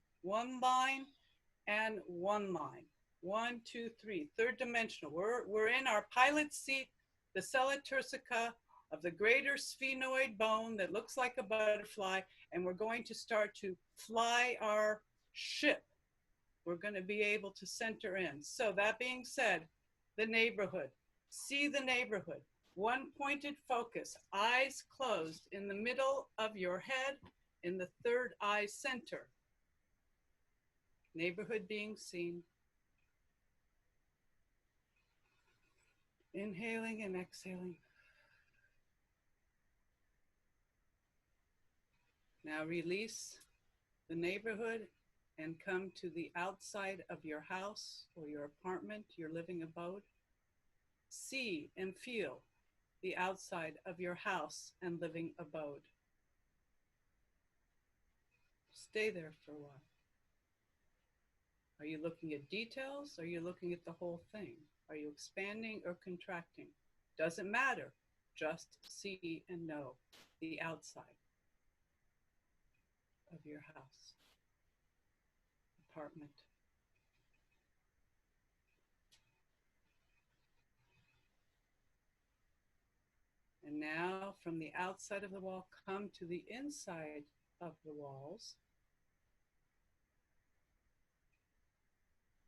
and one line. 1, 2, 3, third dimensional. We're in our pilot seat the sella turcica of the greater sphenoid bone that looks like a butterfly, and we're going to start to fly our ship. We're going to be able to center in. So that being said, the neighborhood. See the neighborhood. One pointed focus, eyes closed, in the middle of your head, in the third eye center. Neighborhood being seen. Inhaling and exhaling. Now release the neighborhood and come to the outside of your house or your apartment, your living abode. See and feel the outside of your house and living abode. Stay there for a while. Are you looking at details? Or are you looking at the whole thing? Are you expanding or contracting? Doesn't matter. Just see and know the outside of your house, apartment. And now from the outside of the wall, come to the inside of the walls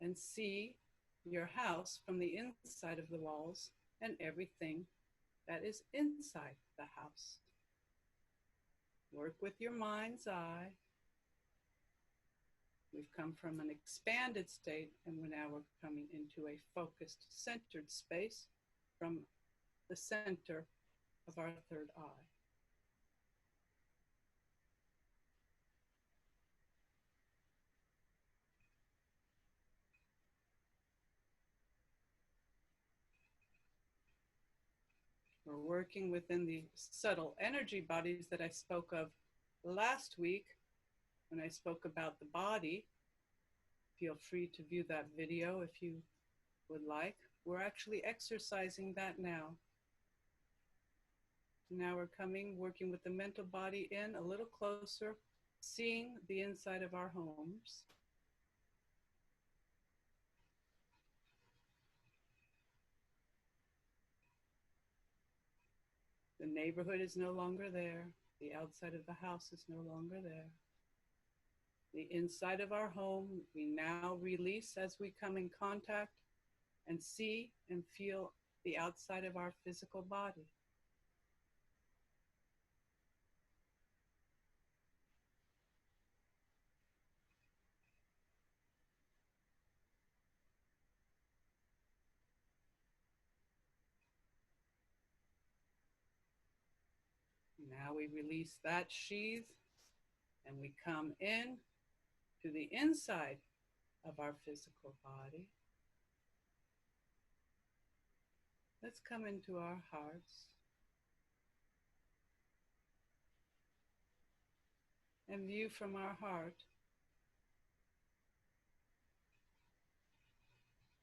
and see your house from the inside of the walls and everything that is inside the house. Work with your mind's eye. We've come from an expanded state, and now we're coming into a focused, centered space from the center of our third eye. We're working within the subtle energy bodies that I spoke of last week when I spoke about the body. Feel free to view that video if you would like. We're actually exercising that now. Now we're working with the mental body in a little closer, seeing the inside of our homes. The neighborhood is no longer there. The outside of the house is no longer there. The inside of our home, we now release as we come in contact and see and feel the outside of our physical body. Now we release that sheath and we come in to the inside of our physical body. Let's come into our hearts and view from our heart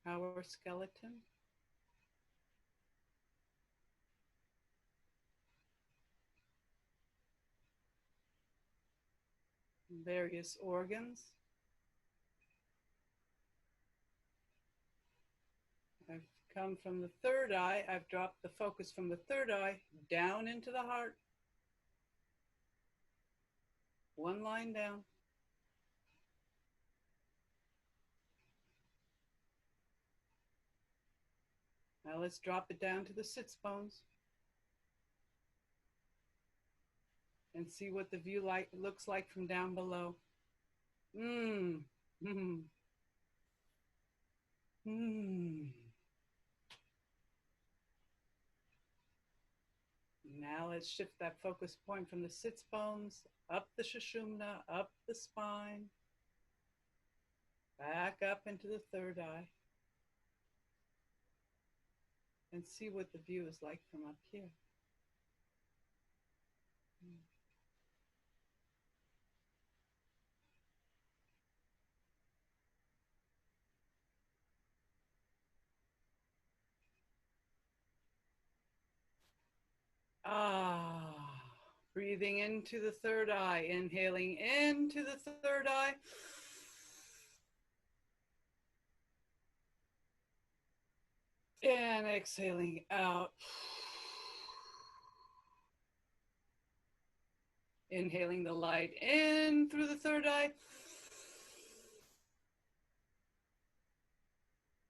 our skeleton, various organs. I've come from the third eye. I've dropped the focus from the third eye down into the heart. One line down. Now let's drop it down to the sits bones and see what the view looks like from down below. Now let's shift that focus point from the sits bones, up the sushumna, up the spine, back up into the third eye, and see what the view is like from up here. Breathing into the third eye, inhaling into the third eye. And exhaling out. Inhaling the light in through the third eye.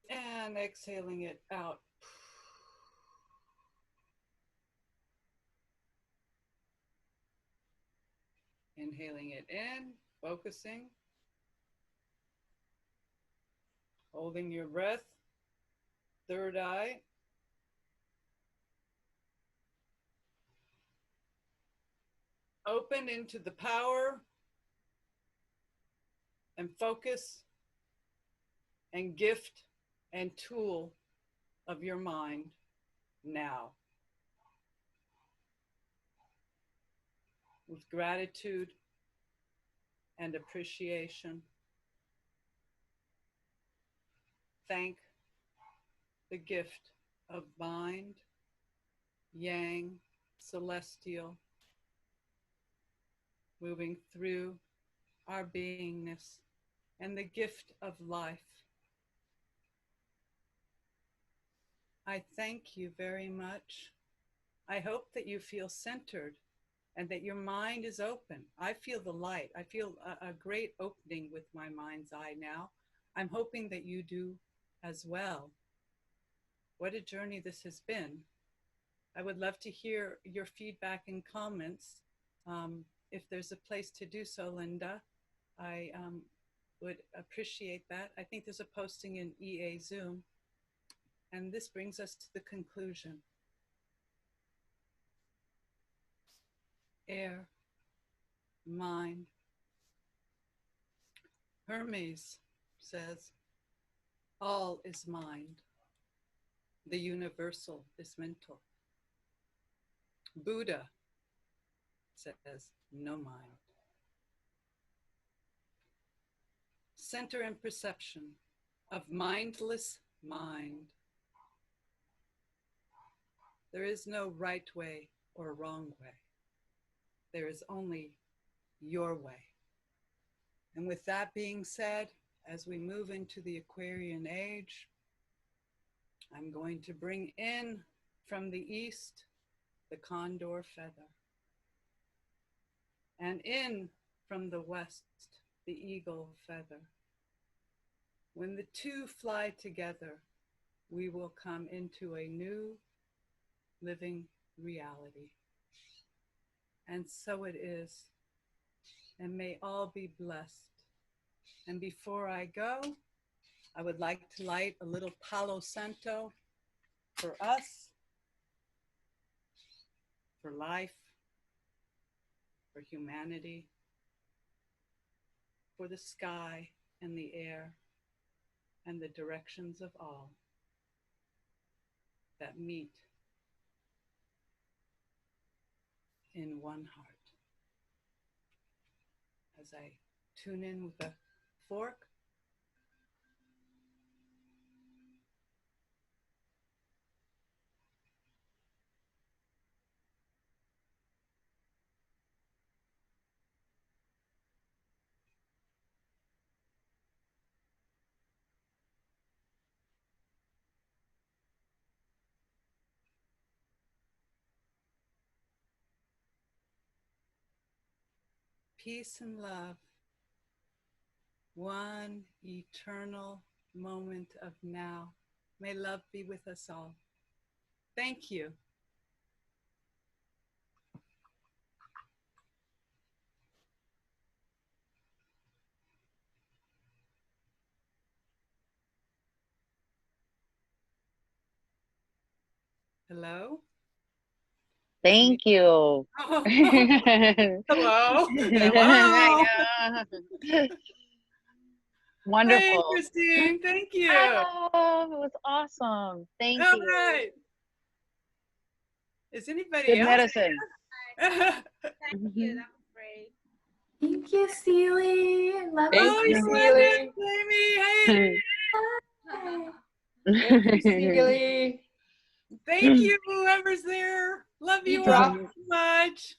And exhaling it out. Inhaling it in, focusing. Holding your breath. Third eye. Open into the power and focus and gift and tool of your mind now. With gratitude and appreciation, thank the gift of mind, yang, celestial, moving through our beingness, and the gift of life. I thank you very much. I hope that you feel centered and that your mind is open. I feel the light. I feel a great opening with my mind's eye now. I'm hoping that you do as well. What a journey this has been. I would love to hear your feedback and comments. If there's a place to do so, Linda, I would appreciate that. I think there's a posting in EA Zoom. And this brings us to the conclusion. Air, mind. Hermes says, all is mind. The universal is mental. Buddha says, no mind. Center and perception of mindless mind. There is no right way or wrong way. There is only your way. And with that being said, as we move into the Aquarian Age, I'm going to bring in from the east the condor feather, and in from the west the eagle feather. When the two fly together, we will come into a new living reality. And so it is, and may all be blessed. And before I go, I would like to light a little Palo Santo for us, for life, for humanity, for the sky and the air and the directions of all that meet in one heart. As I tune in with a fork, peace and love, one eternal moment of now. May love be with us all. Thank you. Hello? Thank you. Oh. Hello? Hello? Wonderful. Hey, Christine, thank you. Oh, it was awesome. Thank All you. right. Is anybody Good else? medicine. Thank you. That was great. Thank you, Cili. Love Oh, you, Cili. Cili. Hey. Thank you, Cili. Thank you, whoever's there. Love you all so much.